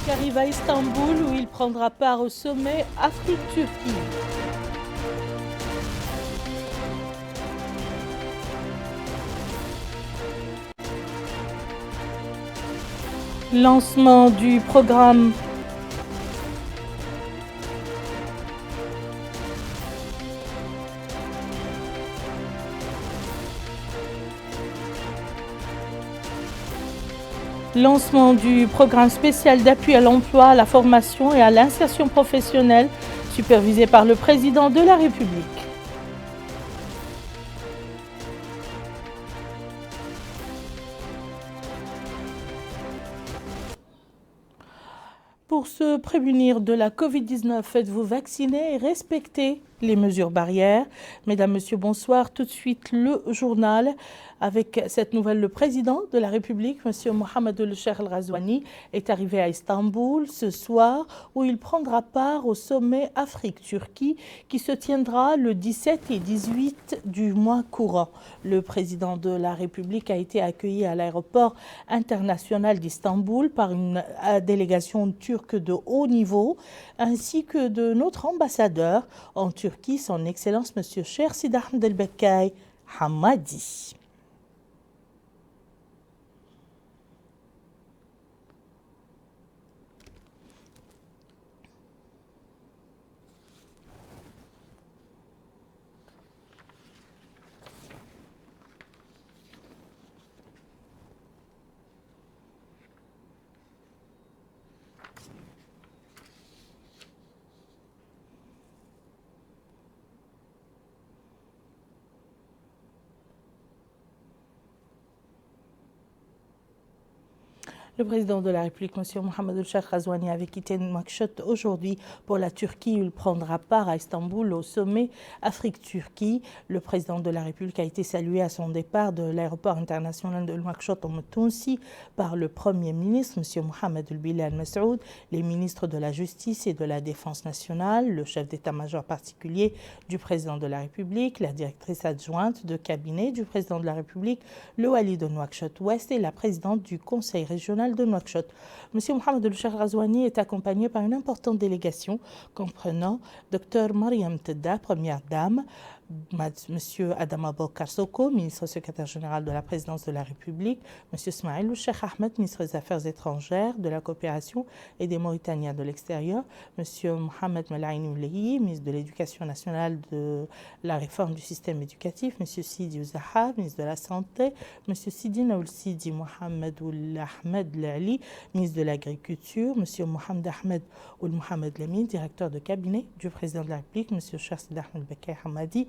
qui arrive à Istanbul où il prendra part au sommet Afrique-Turquie. Lancement du programme spécial d'appui à l'emploi, à la formation et à l'insertion professionnelle, supervisé par le président de la République. Pour se prémunir de la Covid-19, faites-vous vacciner et respectez les mesures barrières. Mesdames, Messieurs, bonsoir. Tout de suite, le journal. Avec cette nouvelle, le président de la République, M. Mohamed El-Cheikh El-Ghazouani, est arrivé à Istanbul ce soir où il prendra part au sommet Afrique-Turquie qui se tiendra le 17 et 18 du mois courant. Le président de la République a été accueilli à l'aéroport international d'Istanbul par une délégation turque de haut niveau ainsi que de notre ambassadeur en Turquie, son Excellence M. Chersid Ahmed El-Bekkay Hamadi. Le président de la République, M. Mohamed El-Cheikh El-Ghazouani, avait quitté Nouakchott aujourd'hui pour la Turquie. Il prendra part à Istanbul au sommet Afrique-Turquie. Le président de la République a été salué à son départ de l'aéroport international de Nouakchott en Tounsi par le Premier ministre, M. Mohamed El-Bilal Messoud, les ministres de la Justice et de la Défense nationale, le chef d'état-major particulier du président de la République, la directrice adjointe de cabinet du président de la République, le wali de Nouakchott-Ouest et la présidente du conseil régional de Nouakchott. M. Mohamed El-Cheikh El-Ghazouani est accompagné par une importante délégation comprenant Dr Mariam Tedda, première dame, M. Adama Bokar Soko, ministre secrétaire général de la présidence de la République, M. Ismaïl El-Cheikh Ahmed, ministre des Affaires étrangères, de la coopération et des Mauritaniens de l'extérieur, M. Mohamed Melaïn Oulehi, ministre de l'Éducation nationale, de la réforme du système éducatif, M. Sidi Ouzaha, ministre de la Santé, M. Sidi Naoul Sidi Mohamed Oul Ahmed Lali, ministre de l'Agriculture, M. Mohamed Ahmed Oul Mohamed Lamine, directeur de cabinet du président de la République, M. Chersid Ahmed Bekkay Hamadi,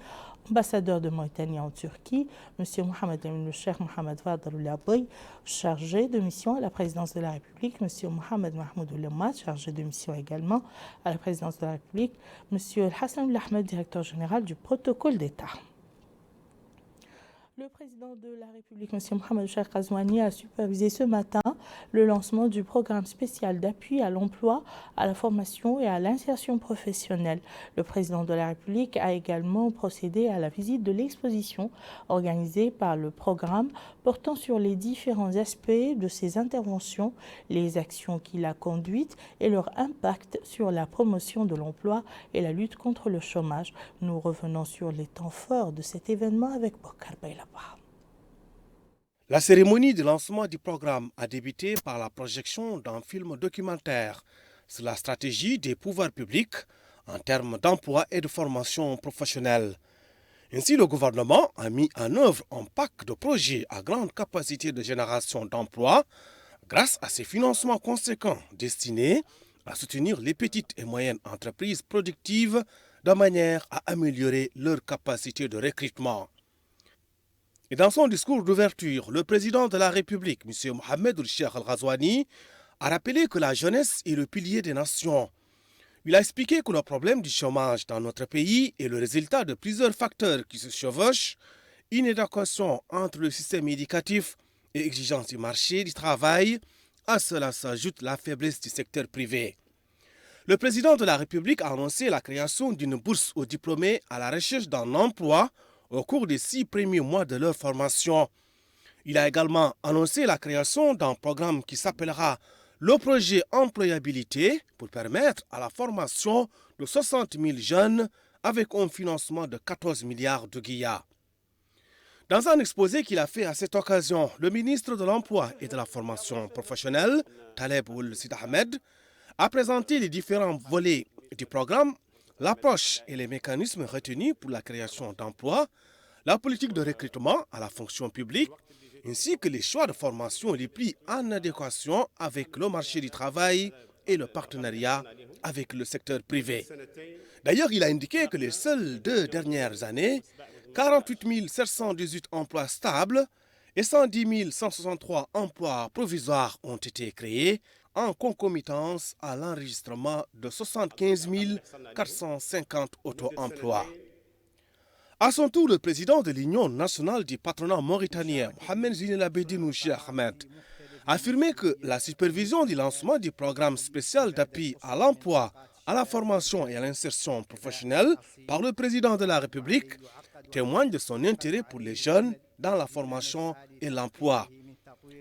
ambassadeur de Mauritanie en Turquie, M. Mohamed Amin El-Cheikh Mohamed Fadel Oulaboy, chargé de mission à la présidence de la République, M. Mohamed Mahmoud Oulemma, chargé de mission également à la présidence de la République, M. Hassan El-Ahmed, directeur général du protocole d'État. Le président de la République, M. Mohamed El-Cheikh El-Ghazouani, a supervisé ce matin le lancement du programme spécial d'appui à l'emploi, à la formation et à l'insertion professionnelle. Le président de la République a également procédé à la visite de l'exposition organisée par le programme portant sur les différents aspects de ses interventions, les actions qu'il a conduites et leur impact sur la promotion de l'emploi et la lutte contre le chômage. Nous revenons sur les temps forts de cet événement avec Bokar Bayla. La cérémonie de lancement du programme a débuté par la projection d'un film documentaire sur la stratégie des pouvoirs publics en termes d'emploi et de formation professionnelle. Ainsi, le gouvernement a mis en œuvre un pack de projets à grande capacité de génération d'emplois grâce à ces financements conséquents destinés à soutenir les petites et moyennes entreprises productives de manière à améliorer leur capacité de recrutement. Et dans son discours d'ouverture, le président de la République, M. Mohamed El-Cheikh El-Ghazouani, a rappelé que la jeunesse est le pilier des nations. Il a expliqué que le problème du chômage dans notre pays est le résultat de plusieurs facteurs qui se chevauchent, inadéquation entre le système éducatif et exigences du marché du travail. À cela s'ajoute la faiblesse du secteur privé. Le président de la République a annoncé la création d'une bourse aux diplômés à la recherche d'un emploi au cours des 6 premiers mois de leur formation. Il a également annoncé la création d'un programme qui s'appellera le projet employabilité pour permettre à la formation de 60 000 jeunes avec un financement de 14 milliards de guillas. Dans un exposé qu'il a fait à cette occasion, le ministre de l'Emploi et de la Formation professionnelle, Taleb Ould Sid Ahmed, a présenté les différents volets du programme, l'approche et les mécanismes retenus pour la création d'emplois, la politique de recrutement à la fonction publique, ainsi que les choix de formation les plus en adéquation avec le marché du travail et le partenariat avec le secteur privé. D'ailleurs, il a indiqué que les seules 2 dernières années, 48 718 emplois stables et 110 163 emplois provisoires ont été créés en concomitance à l'enregistrement de 75 450 auto-emplois. À son tour, le président de l'Union nationale du patronat mauritanien, Mohamed Zine Labedine Cheikh Ahmed, a affirmé que la supervision du lancement du programme spécial d'appui à l'emploi, à la formation et à l'insertion professionnelle par le président de la République témoigne de son intérêt pour les jeunes dans la formation et l'emploi.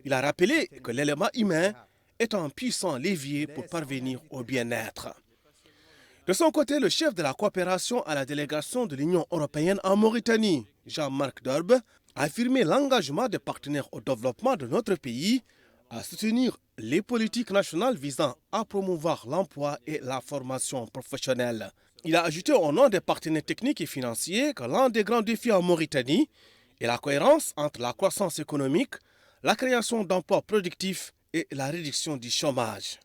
Il a rappelé que l'élément humain est un puissant levier pour parvenir au bien-être. De son côté, le chef de la coopération à la délégation de l'Union européenne en Mauritanie, Jean-Marc Derbe, a affirmé l'engagement des partenaires au développement de notre pays à soutenir les politiques nationales visant à promouvoir l'emploi et la formation professionnelle. Il a ajouté au nom des partenaires techniques et financiers que l'un des grands défis en Mauritanie est la cohérence entre la croissance économique, la création d'emplois productifs et la réduction du chômage.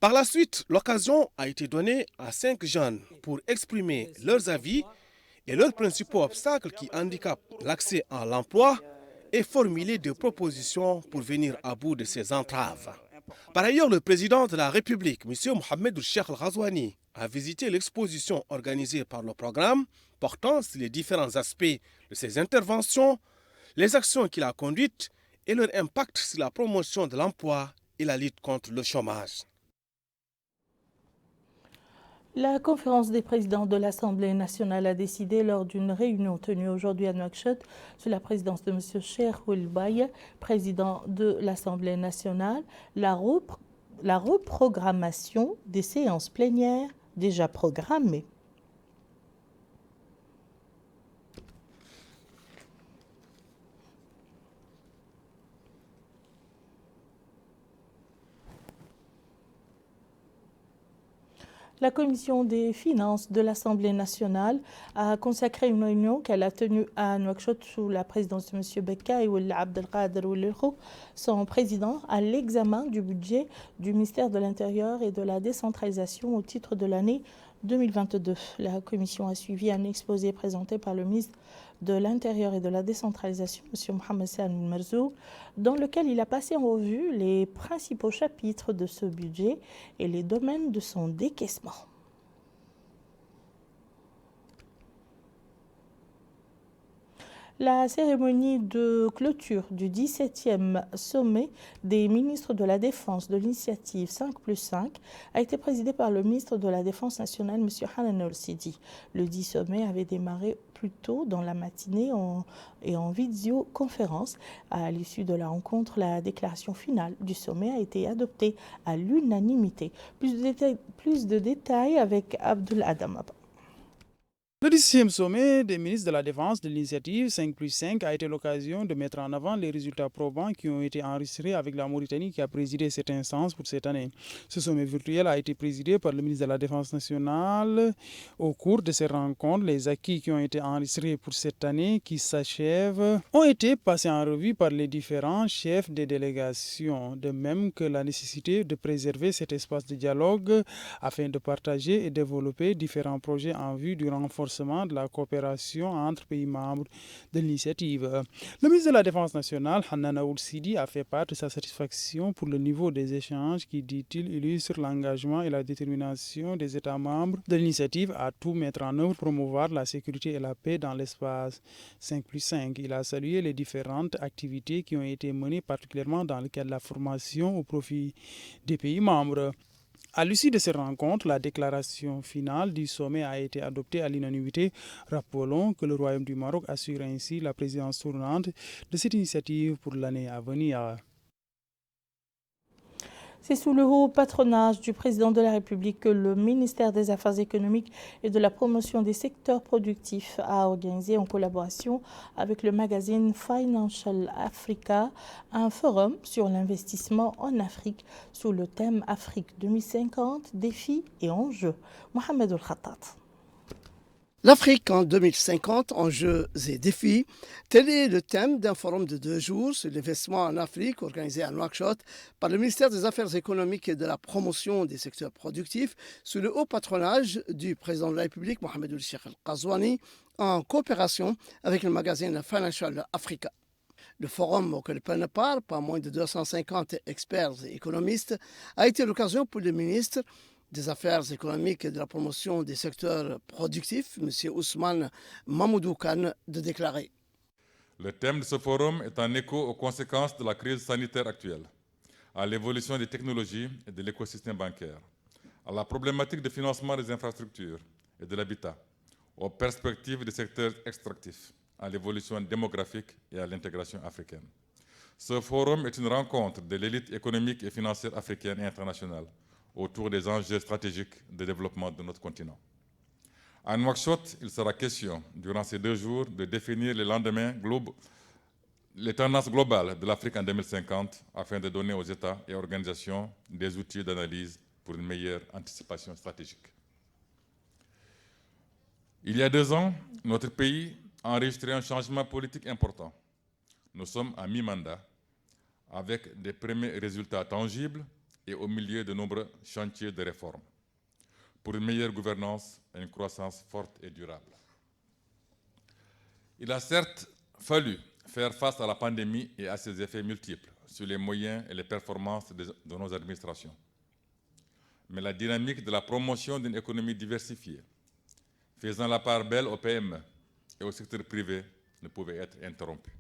Par la suite, l'occasion a été donnée à 5 jeunes pour exprimer leurs avis et leurs principaux obstacles qui handicapent l'accès à l'emploi et formuler des propositions pour venir à bout de ces entraves. Par ailleurs, le président de la République, M. Mohamed Cheikh Ghazouani, a visité l'exposition organisée par le programme portant sur les différents aspects de ses interventions, les actions qu'il a conduites et leur impact sur la promotion de l'emploi et la lutte contre le chômage. La conférence des présidents de l'Assemblée nationale a décidé lors d'une réunion tenue aujourd'hui à Nouakchott sous la présidence de M. Cheikh Ould Baye, président de l'Assemblée nationale, la reprogrammation des séances plénières déjà programmées. La commission des finances de l'Assemblée nationale a consacré une réunion qu'elle a tenue à Nouakchott sous la présidence de M. Bekka et Ould Abdelkader Ould, son président, à l'examen du budget du ministère de l'Intérieur et de la décentralisation au titre de l'année 2022. La commission a suivi un exposé présenté par le ministre de l'Intérieur et de la décentralisation, M. Mohamed Sahel Merzoug, dans lequel il a passé en revue les principaux chapitres de ce budget et les domaines de son décaissement. La cérémonie de clôture du 17e sommet des ministres de la Défense de l'initiative 5+5 a été présidée par le ministre de la Défense nationale, M. Hanan El-Sidi. Le dit sommet avait démarré plus tôt dans la matinée et en visioconférence. À l'issue de la rencontre, la déclaration finale du sommet a été adoptée à l'unanimité. Plus de détails avec Abdul Adamaba. Le 17e sommet des ministres de la Défense de l'initiative 5+5 a été l'occasion de mettre en avant les résultats probants qui ont été enregistrés avec la Mauritanie qui a présidé cette instance pour cette année. Ce sommet virtuel a été présidé par le ministre de la Défense nationale. Au cours de ces rencontres, les acquis qui ont été enregistrés pour cette année qui s'achève ont été passés en revue par les différents chefs des délégations, de même que la nécessité de préserver cet espace de dialogue afin de partager et développer différents projets en vue du renforcement de la coopération entre pays membres de l'initiative. Le ministre de la Défense nationale, Hanan Ould Sidi, a fait part de sa satisfaction pour le niveau des échanges qui, dit-il, illustre l'engagement et la détermination des États membres de l'initiative à tout mettre en œuvre pour promouvoir la sécurité et la paix dans l'espace 5+5. Il a salué les différentes activités qui ont été menées, particulièrement dans le cadre de la formation au profit des pays membres. À l'issue de ces rencontres, la déclaration finale du sommet a été adoptée à l'unanimité. Rappelons que le Royaume du Maroc assure ainsi la présidence tournante de cette initiative pour l'année à venir. C'est sous le haut patronage du président de la République que le ministère des Affaires économiques et de la promotion des secteurs productifs a organisé en collaboration avec le magazine Financial Africa un forum sur l'investissement en Afrique sous le thème Afrique 2050, défis et enjeux. Mohamed El-Khattat. L'Afrique en 2050, enjeux et défis, tel est le thème d'un forum de 2 jours sur l'investissement en Afrique organisé à Nouakchott par le ministère des Affaires économiques et de la promotion des secteurs productifs sous le haut patronage du président de la République, Mohamed Cheikh Al-Qazouani, en coopération avec le magazine Financial Africa. Le forum auquel prennent part pas moins de 250 experts et économistes a été l'occasion pour le ministre des Affaires économiques et de la promotion des secteurs productifs, M. Ousmane Mamoudou Kane, de déclarer. Le thème de ce forum est en écho aux conséquences de la crise sanitaire actuelle, à l'évolution des technologies et de l'écosystème bancaire, à la problématique de financement des infrastructures et de l'habitat, aux perspectives des secteurs extractifs, à l'évolution démographique et à l'intégration africaine. Ce forum est une rencontre de l'élite économique et financière africaine et internationale autour des enjeux stratégiques de développement de notre continent. À Nouakchott, il sera question, durant ces 2 jours, de définir les tendances globales de l'Afrique en 2050 afin de donner aux États et organisations des outils d'analyse pour une meilleure anticipation stratégique. Il y a 2 ans, notre pays a enregistré un changement politique important. Nous sommes à mi-mandat, avec des premiers résultats tangibles et au milieu de nombreux chantiers de réforme, pour une meilleure gouvernance et une croissance forte et durable. Il a certes fallu faire face à la pandémie et à ses effets multiples sur les moyens et les performances de nos administrations. Mais la dynamique de la promotion d'une économie diversifiée, faisant la part belle aux PME et au secteur privé, ne pouvait être interrompue.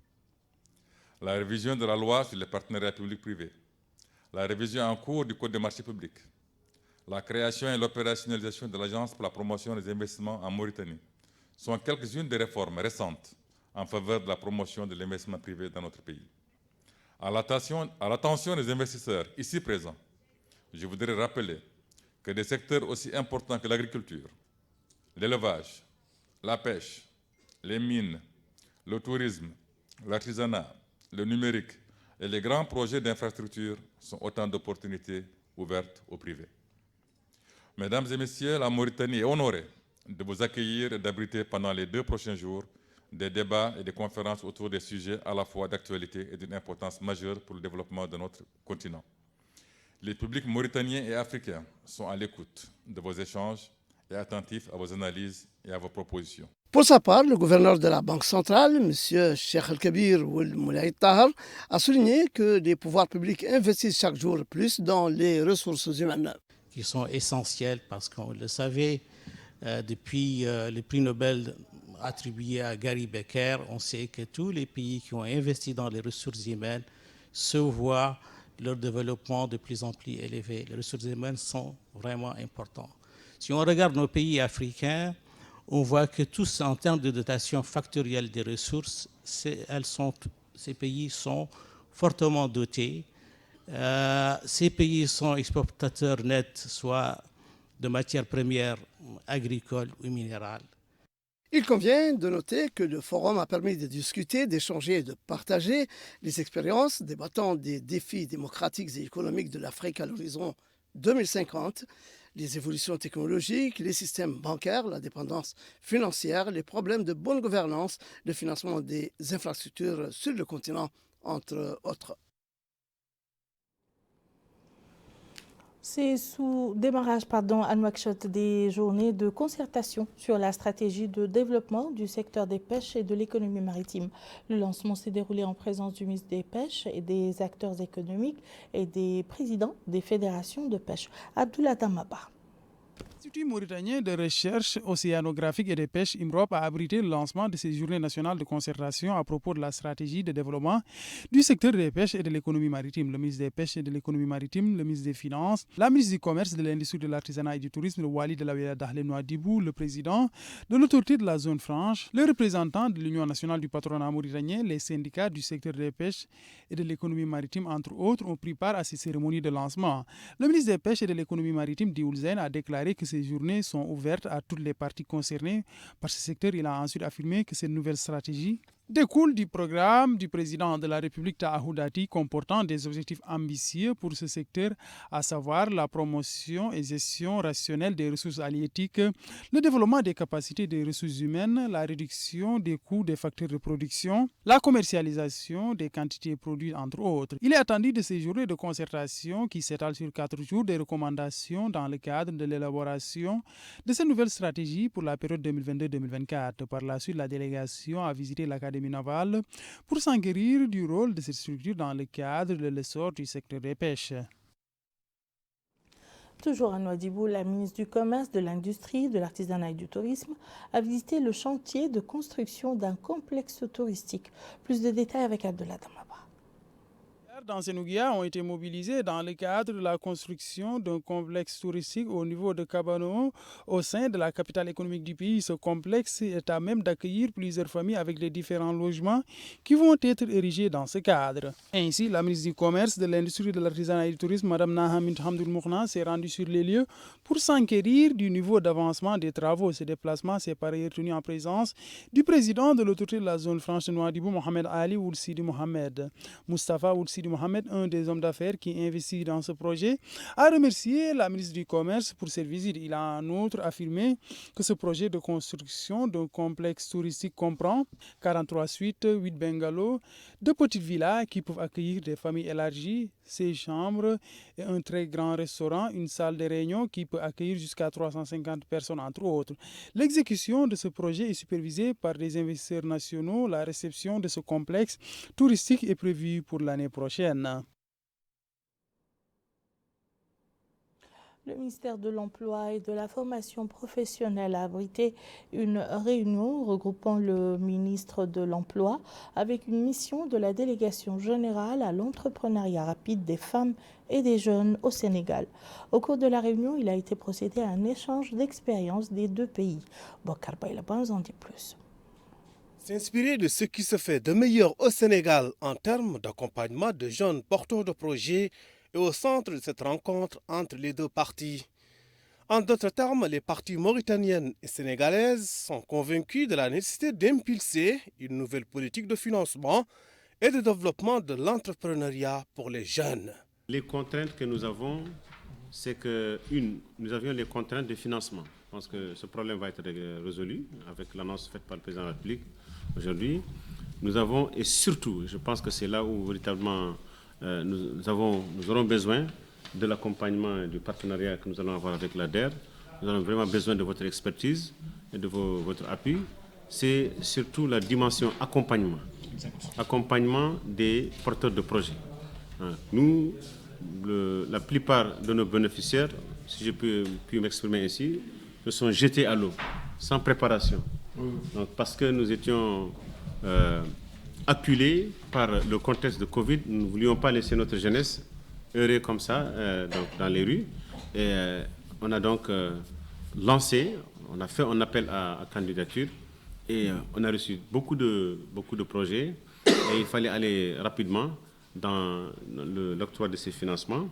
La révision de la loi sur les partenariats publics-privés, la révision en cours du Code des marchés publics, la création et l'opérationnalisation de l'Agence pour la promotion des investissements en Mauritanie sont quelques-unes des réformes récentes en faveur de la promotion de l'investissement privé dans notre pays. À l'attention des investisseurs ici présents, je voudrais rappeler que des secteurs aussi importants que l'agriculture, l'élevage, la pêche, les mines, le tourisme, l'artisanat, le numérique et les grands projets d'infrastructure sont autant d'opportunités ouvertes au privé. Mesdames et messieurs, la Mauritanie est honorée de vous accueillir et d'abriter pendant les 2 prochains jours des débats et des conférences autour des sujets à la fois d'actualité et d'une importance majeure pour le développement de notre continent. Les publics mauritaniens et africains sont à l'écoute de vos échanges et attentifs à vos analyses et à vos propositions. Pour sa part, le gouverneur de la Banque centrale, M. Cheikh Al-Kabir Ould Moulay Tahar, a souligné que les pouvoirs publics investissent chaque jour plus dans les ressources humaines. Qui sont essentielles parce qu'on le savait, depuis le prix Nobel attribué à Gary Becker, on sait que tous les pays qui ont investi dans les ressources humaines se voient leur développement de plus en plus élevé. Les ressources humaines sont vraiment importantes. Si on regarde nos pays africains, on voit que tous, en termes de dotation factorielle des ressources, ces pays sont fortement dotés. Ces pays sont exportateurs nets, soit de matières premières agricoles ou minérales. Il convient de noter que le forum a permis de discuter, d'échanger et de partager les expériences débattant des défis démocratiques et économiques de l'Afrique à l'horizon 2050, les évolutions technologiques, les systèmes bancaires, la dépendance financière, les problèmes de bonne gouvernance, le financement des infrastructures sur le continent, entre autres. C'est sous démarrage à Nouakchott des journées de concertation sur la stratégie de développement du secteur des pêches et de l'économie maritime. Le lancement s'est déroulé en présence du ministre des Pêches et des acteurs économiques et des présidents des fédérations de pêche. Abdoulaye Damaba. L'Institut mauritanien de recherche océanographique et de pêche IMROP a abrité le lancement de ces journées nationales de concertation à propos de la stratégie de développement du secteur des pêches et de l'économie maritime. Le ministre des Pêches et de l'économie maritime, le ministre des Finances, la ministre du Commerce, de l'Industrie, de l'Artisanat et du Tourisme, le Wali de la Wilaya Dahle Nouadhibou, le président de l'autorité de la zone franche, les représentants de l'Union nationale du patronat mauritanien, les syndicats du secteur des pêches et de l'économie maritime, entre autres, ont pris part à ces cérémonies de lancement. Le ministre des Pêches et de l'économie maritime, Dioul Zen, a déclaré que ces journées sont ouvertes à toutes les parties concernées par ce secteur. Il a ensuite affirmé que cette nouvelle stratégie découle du programme du président de la République Taha Dati comportant des objectifs ambitieux pour ce secteur, à savoir la promotion et gestion rationnelle des ressources halieutiques, le développement des capacités des ressources humaines, la réduction des coûts des facteurs de production, la commercialisation des quantités produites, entre autres. Il est attendu de ces journées de concertation qui s'étalent sur 4 jours des recommandations dans le cadre de l'élaboration de cette nouvelle stratégie pour la période 2022-2024. Par la suite, la délégation a visité l'Académie navale pour s'enquérir du rôle de cette structure dans le cadre de l'essor du secteur des pêches. Toujours à Nouadhibou, la ministre du Commerce, de l'Industrie, de l'Artisanat et du Tourisme a visité le chantier de construction d'un complexe touristique. Plus de détails avec Abdullah Damaba. Dans Sénouguia ont été mobilisés dans le cadre de la construction d'un complexe touristique au niveau de Kabano, au sein de la capitale économique du pays. Ce complexe est à même d'accueillir plusieurs familles avec les différents logements qui vont être érigés dans ce cadre. Ainsi, la ministre du Commerce, de l'Industrie, de l'Artisanat et du Tourisme, Mme Nahamid Hamdoul Mourna, s'est rendue sur les lieux pour s'enquérir du niveau d'avancement des travaux. Ce déplacement s'est par ailleurs tenu en présence du président de l'autorité de la zone franche de Nouadhibou, Mohamed Ali Ould Sidi Mohamed. Mustafa Ould Sidi Mohamed, un des hommes d'affaires qui investit dans ce projet, a remercié la ministre du Commerce pour cette visite. Il a en outre affirmé que ce projet de construction d'un complexe touristique comprend 43 suites, 8 bungalows, 2 petites villas qui peuvent accueillir des familles élargies, 6 chambres et un très grand restaurant, une salle de réunion qui peut accueillir jusqu'à 350 personnes, entre autres. L'exécution de ce projet est supervisée par des investisseurs nationaux. La réception de ce complexe touristique est prévue pour l'année prochaine. Le ministère de l'Emploi et de la Formation professionnelle a abrité une réunion regroupant le ministre de l'Emploi avec une mission de la délégation générale à l'entrepreneuriat rapide des femmes et des jeunes au Sénégal. Au cours de la réunion, il a été procédé à un échange d'expériences des deux pays. Bokar Baïlaban en dit plus. S'inspirer de ce qui se fait de meilleur au Sénégal en termes d'accompagnement de jeunes porteurs de projets est au centre de cette rencontre entre les deux parties. En d'autres termes, les parties mauritaniennes et sénégalaises sont convaincues de la nécessité d'impulser une nouvelle politique de financement et de développement de l'entrepreneuriat pour les jeunes. Les contraintes que nous avons, c'est que, nous avions les contraintes de financement. Je pense que ce problème va être résolu avec l'annonce faite par le président de la République aujourd'hui. Nous avons, et surtout, je pense que c'est là où véritablement nous aurons besoin de l'accompagnement et du partenariat que nous allons avoir avec l'ADER. Nous avons vraiment besoin de votre expertise et de votre appui. C'est surtout la dimension accompagnement. Accompagnement des porteurs de projets. Nous, la plupart de nos bénéficiaires, si je peux m'exprimer ici, se sont jetés à l'eau, sans préparation. Donc, parce que nous étions acculés par le contexte de Covid, nous ne voulions pas laisser notre jeunesse errer comme ça dans les rues. Et on a donc lancé, on a fait un appel à candidature et on a reçu beaucoup de projets et il fallait aller rapidement dans l'octroi de ces financements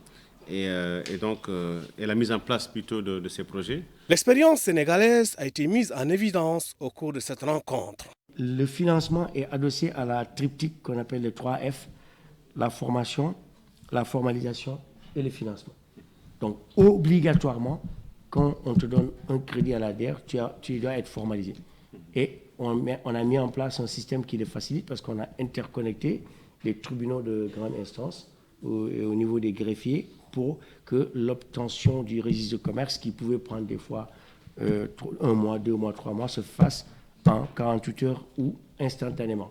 et la mise en place plutôt de ces projets. L'expérience sénégalaise a été mise en évidence au cours de cette rencontre. Le financement est adossé à la triptyque qu'on appelle les 3 F, la formation, la formalisation et le financement. Donc, obligatoirement, quand on te donne un crédit à l'ADER, tu dois être formalisé. Et on a mis en place un système qui le facilite parce qu'on a interconnecté les tribunaux de grande instance au niveau des greffiers pour que l'obtention du registre de commerce, qui pouvait prendre des fois 1 mois, 2 mois, 3 mois, se fasse en 48 heures ou instantanément.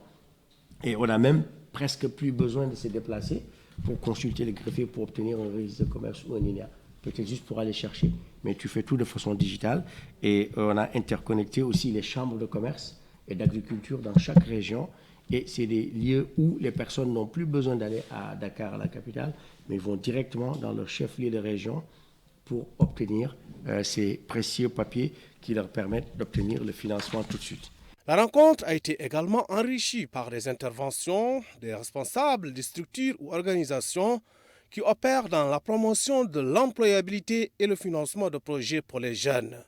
Et on n'a même presque plus besoin de se déplacer pour consulter le greffier pour obtenir un registre de commerce ou un INEA. peut-être juste pour aller chercher, mais tu fais tout de façon digitale. Et on a interconnecté aussi les chambres de commerce et d'agriculture dans chaque région. Et c'est des lieux où les personnes n'ont plus besoin d'aller à Dakar, à la capitale, mais vont directement dans leur chef-lieu de région pour obtenir ces précieux papiers qui leur permettent d'obtenir le financement tout de suite. La rencontre a été également enrichie par des interventions des responsables des structures ou organisations qui opèrent dans la promotion de l'employabilité et le financement de projets pour les jeunes.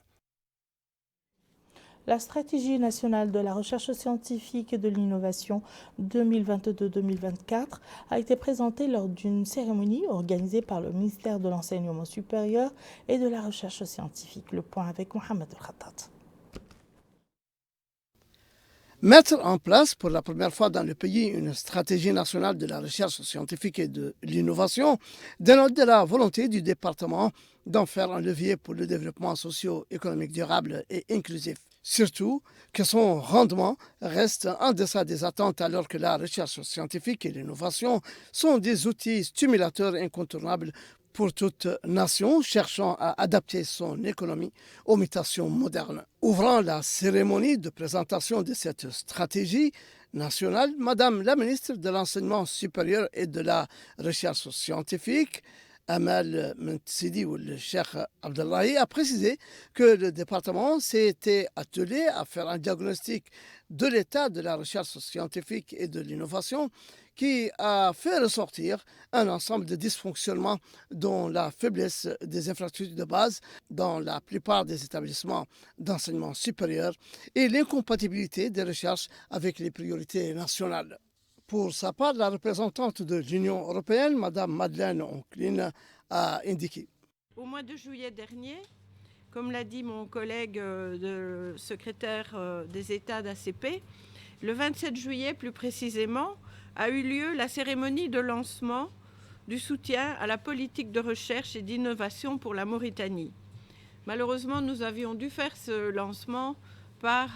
La stratégie nationale de la recherche scientifique et de l'innovation 2022-2024 a été présentée lors d'une cérémonie organisée par le ministère de l'Enseignement supérieur et de la recherche scientifique. Le point avec Mohamed El-Khattat. Mettre en place pour la première fois dans le pays une stratégie nationale de la recherche scientifique et de l'innovation dénote de la volonté du département d'en faire un levier pour le développement socio-économique durable et inclusif. Surtout que son rendement reste en deçà des attentes alors que la recherche scientifique et l'innovation sont des outils stimulateurs incontournables pour toute nation cherchant à adapter son économie aux mutations modernes. Ouvrant la cérémonie de présentation de cette stratégie nationale, Madame la ministre de l'Enseignement supérieur et de la Recherche scientifique, Amal Mentsidi ou le Cheikh Abdullahi, a précisé que le département s'était attelé à faire un diagnostic de l'état de la recherche scientifique et de l'innovation qui a fait ressortir un ensemble de dysfonctionnements dont la faiblesse des infrastructures de base dans la plupart des établissements d'enseignement supérieur et l'incompatibilité des recherches avec les priorités nationales. Pour sa part, la représentante de l'Union européenne, Mme Madeleine Onklin, a indiqué. Au mois de juillet dernier, comme l'a dit mon collègue secrétaire des États d'ACP, le 27 juillet plus précisément, a eu lieu la cérémonie de lancement du soutien à la politique de recherche et d'innovation pour la Mauritanie. Malheureusement, nous avions dû faire ce lancement par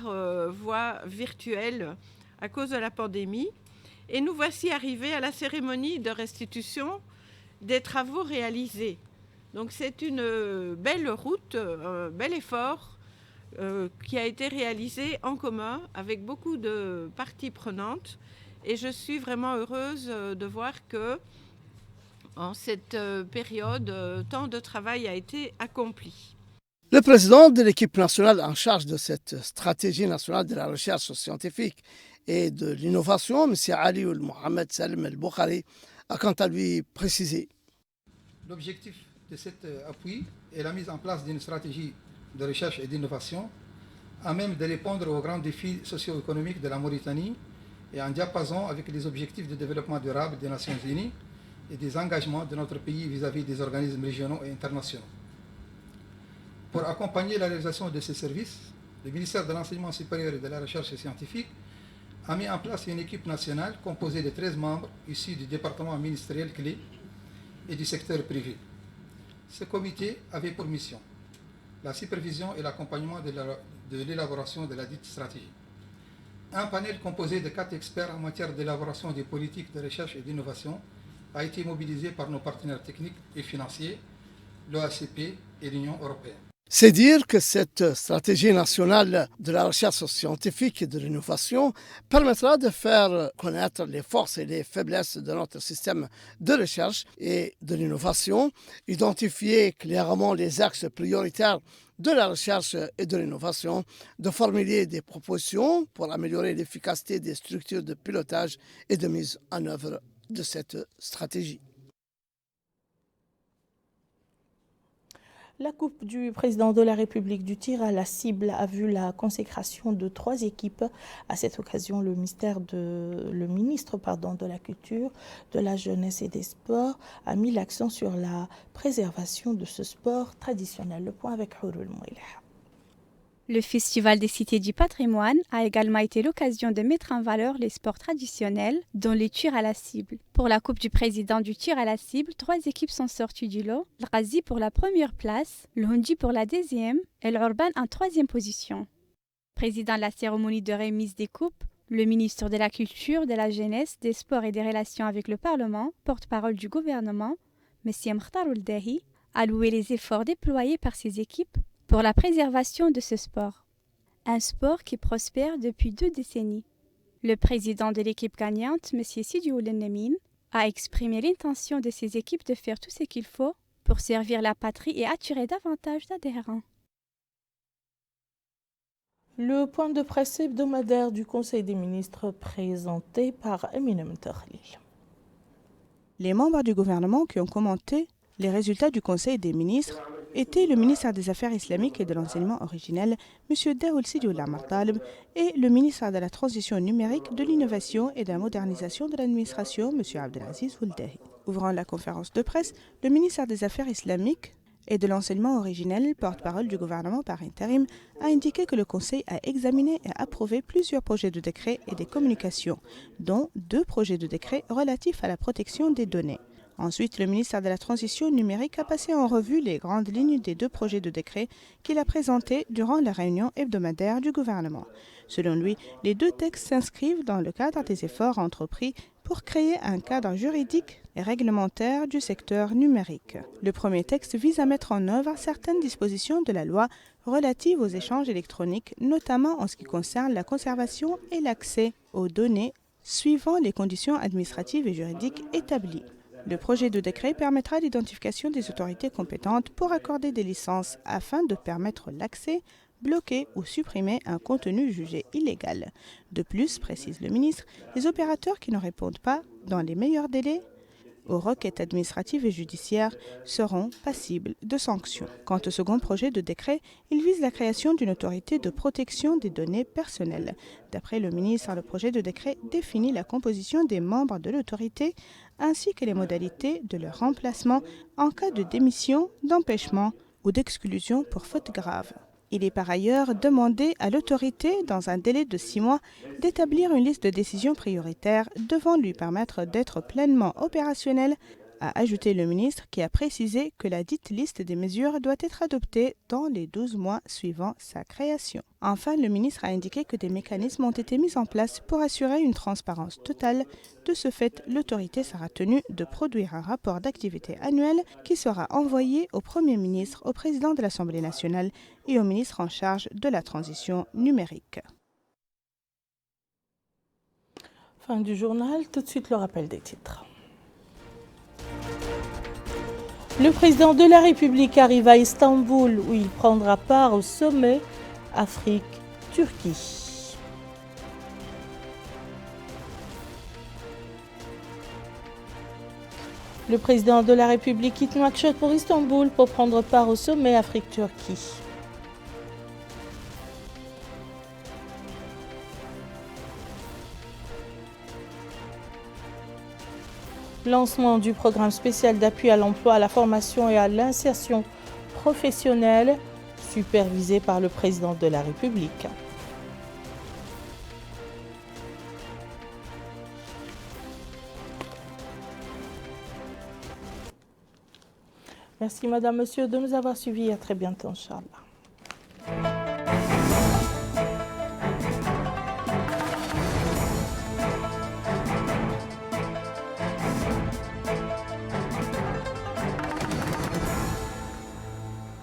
voie virtuelle à cause de la pandémie. Et nous voici arrivés à la cérémonie de restitution des travaux réalisés. Donc c'est une belle route, un bel effort qui a été réalisé en commun avec beaucoup de parties prenantes. Et je suis vraiment heureuse de voir que en cette période, tant de travail a été accompli. Le président de l'équipe nationale en charge de cette stratégie nationale de la recherche scientifique et de l'innovation, M. Ali Mohamed Salim El-Boukhari, a quant à lui précisé. L'objectif de cet appui est la mise en place d'une stratégie de recherche et d'innovation à même de répondre aux grands défis socio-économiques de la Mauritanie et en diapason avec les objectifs de développement durable des Nations Unies et des engagements de notre pays vis-à-vis des organismes régionaux et internationaux. Pour accompagner la réalisation de ces services, le ministère de l'Enseignement supérieur et de la Recherche scientifique a mis en place une équipe nationale composée de 13 membres issus du département ministériel clé et du secteur privé. Ce comité avait pour mission la supervision et l'accompagnement de l'élaboration de la dite stratégie. Un panel composé de 4 experts en matière d'élaboration des politiques de recherche et d'innovation a été mobilisé par nos partenaires techniques et financiers, l'OACP et l'Union européenne. C'est dire que cette stratégie nationale de la recherche scientifique et de l'innovation permettra de faire connaître les forces et les faiblesses de notre système de recherche et de l'innovation, identifier clairement les axes prioritaires de la recherche et de l'innovation, de formuler des propositions pour améliorer l'efficacité des structures de pilotage et de mise en œuvre de cette stratégie. La Coupe du président de la République du tir à la cible a vu la consécration de 3 équipes. À cette occasion, le ministre de la Culture, de la Jeunesse et des Sports a mis l'accent sur la préservation de ce sport traditionnel. Le point avec Houroul Mouilah. Le Festival des cités du patrimoine a également été l'occasion de mettre en valeur les sports traditionnels, dont les tirs à la cible. Pour la Coupe du président du tir à la cible, 3 équipes sont sorties du lot. Le Ghazi pour la première place, le Hundi pour la deuxième et l'Urban en 3e position. Président de la cérémonie de remise des coupes, le ministre de la Culture, de la Jeunesse, des Sports et des Relations avec le Parlement, porte-parole du gouvernement, M. Mkhtar Ould Dahi, a loué les efforts déployés par ses équipes pour la préservation de ce sport. Un sport qui prospère depuis 2 décennies. Le président de l'équipe gagnante, M. Sidi Oulenemine, a exprimé l'intention de ses équipes de faire tout ce qu'il faut pour servir la patrie et attirer davantage d'adhérents. Le point de presse hebdomadaire du Conseil des ministres présenté par Eminem Tahlil. Les membres du gouvernement qui ont commenté les résultats du Conseil des ministres étaient le ministre des Affaires islamiques et de l'enseignement originel, M. Daoud Sidi Ould Taleb, et le ministre de la Transition numérique, de l'innovation et de la modernisation de l'administration, M. Abdelaziz Ould Dahi. Ouvrant la conférence de presse, le ministre des Affaires islamiques et de l'enseignement originel, porte-parole du gouvernement par intérim, a indiqué que le Conseil a examiné et approuvé plusieurs projets de décret et des communications, dont 2 projets de décret relatifs à la protection des données. Ensuite, le ministère de la Transition numérique a passé en revue les grandes lignes des 2 projets de décret qu'il a présentés durant la réunion hebdomadaire du gouvernement. Selon lui, les 2 textes s'inscrivent dans le cadre des efforts entrepris pour créer un cadre juridique et réglementaire du secteur numérique. Le premier texte vise à mettre en œuvre certaines dispositions de la loi relatives aux échanges électroniques, notamment en ce qui concerne la conservation et l'accès aux données suivant les conditions administratives et juridiques établies. Le projet de décret permettra l'identification des autorités compétentes pour accorder des licences afin de permettre l'accès, bloquer ou supprimer un contenu jugé illégal. De plus, précise le ministre, les opérateurs qui ne répondent pas dans les meilleurs délais aux requêtes administratives et judiciaires seront passibles de sanctions. Quant au second projet de décret, il vise la création d'une autorité de protection des données personnelles. D'après le ministre, le projet de décret définit la composition des membres de l'autorité ainsi que les modalités de leur remplacement en cas de démission, d'empêchement ou d'exclusion pour faute grave. Il est par ailleurs demandé à l'autorité, dans un délai de 6 mois, d'établir une liste de décisions prioritaires devant lui permettre d'être pleinement opérationnelle, a ajouté le ministre qui a précisé que la dite liste des mesures doit être adoptée dans les 12 mois suivant sa création. Enfin, le ministre a indiqué que des mécanismes ont été mis en place pour assurer une transparence totale. De ce fait, l'autorité sera tenue de produire un rapport d'activité annuel qui sera envoyé au Premier ministre, au président de l'Assemblée nationale et au ministre en charge de la transition numérique. Fin du journal, tout de suite le rappel des titres. Le président de la République arrive à Istanbul où il prendra part au sommet Afrique-Turquie. Le président de la République quitte Nouakchott pour Istanbul pour prendre part au sommet Afrique-Turquie. Lancement du programme spécial d'appui à l'emploi, à la formation et à l'insertion professionnelle, supervisé par le président de la République. Merci Madame, Monsieur de nous avoir suivis. À très bientôt, Inch'Allah.